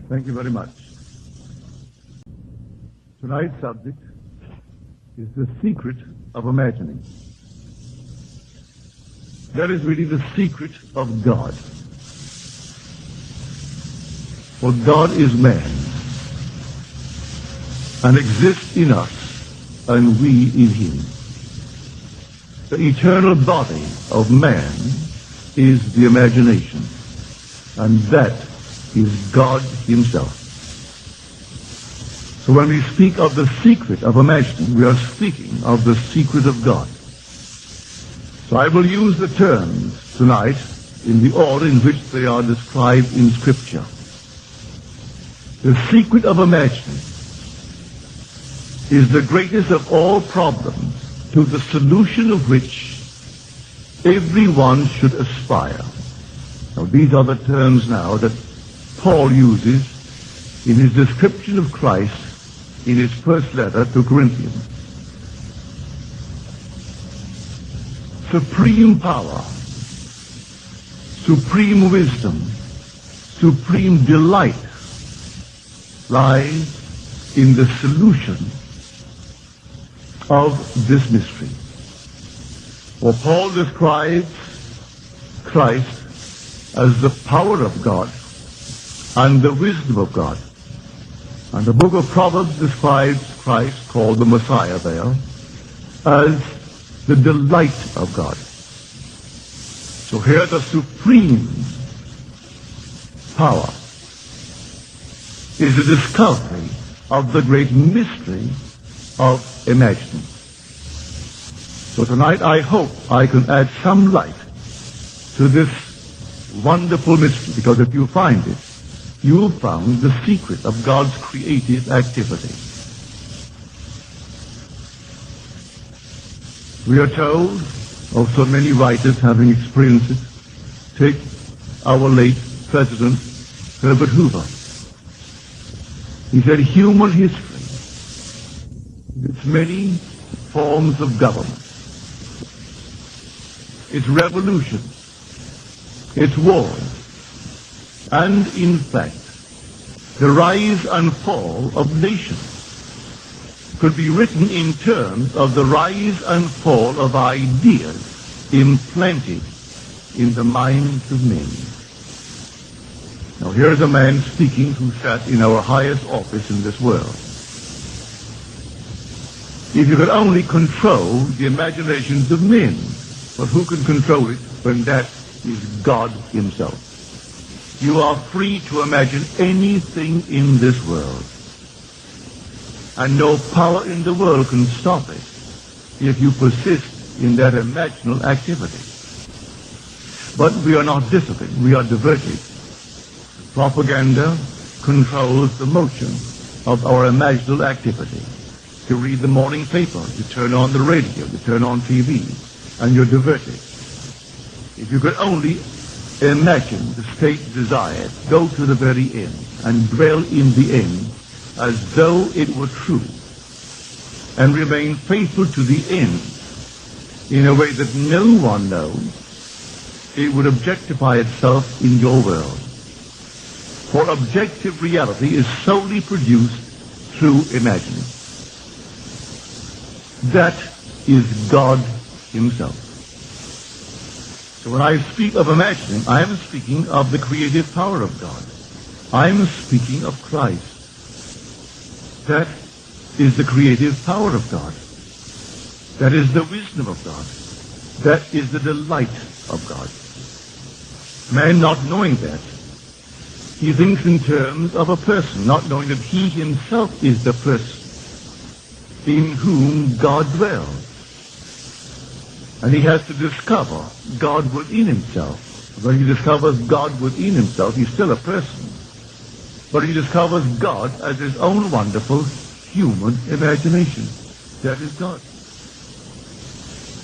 Thank you very much. Tonight's subject is the secret of imagining. That is really the secret of God. For God is man, and exists in us, and we in him. The eternal body of man is the imagination, and that is God himself. So when we speak of the secret of imagining, we are speaking of the secret of God. So I will use the terms tonight in the order in which they are described in Scripture. The secret of imagining is the greatest of all problems, to the solution of which everyone should aspire. Now these are the terms now that Paul uses in his description of Christ in his first letter to Corinthians. Supreme power, supreme wisdom, supreme delight lies in the solution of this mystery. For Paul describes Christ as the power of God and the wisdom of God. And the book of Proverbs describes Christ, called the Messiah there, as the delight of God. So here the supreme power is the discovery of the great mystery of imagining. So tonight I hope I can add some light to this wonderful mystery, because if you find it, you will find the secret of God's creative activity. We are told of so many writers having experienced it. Take our late President Herbert Hoover. He said human history, its many forms of government, its revolutions, its wars, and in fact, the rise and fall of nations could be written in terms of the rise and fall of ideas implanted in the minds of men. Now here's a man speaking who sat in our highest office in this world. If you could only control the imaginations of men, but who can control it when that is God himself? You are free to imagine anything in this world, and no power in the world can stop it if you persist in that imaginal activity. But we are not disciplined, we are diverted. Propaganda controls the motion of our imaginal activity. You read the morning paper, you turn on the radio, you turn on TV, and you're diverted. If you could only imagine the state desired, go to the very end, and dwell in the end as though it were true, and remain faithful to the end in a way that no one knows, it would objectify itself in your world. For objective reality is solely produced through imagining. That is God himself. So when I speak of imagining, I am speaking of the creative power of God. I am speaking of Christ. That is the creative power of God. That is the wisdom of God. That is the delight of God. Man, not knowing that, he thinks in terms of a person, not knowing that he himself is the person in whom God dwells. And he has to discover God within himself. When he discovers God within himself, he's still a person. But he discovers God as his own wonderful human imagination. That is God.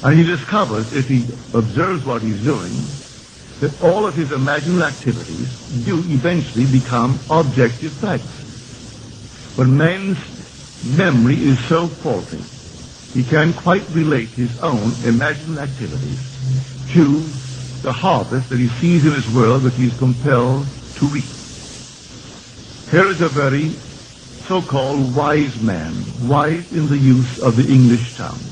And he discovers, if he observes what he's doing, that all of his imaginal activities do eventually become objective facts. But man's memory is so faulty, he can't quite relate his own imaginal activities to the harvest that he sees in his world that he's compelled to reap. Here is a very so-called wise man, wise in the use of the English tongue.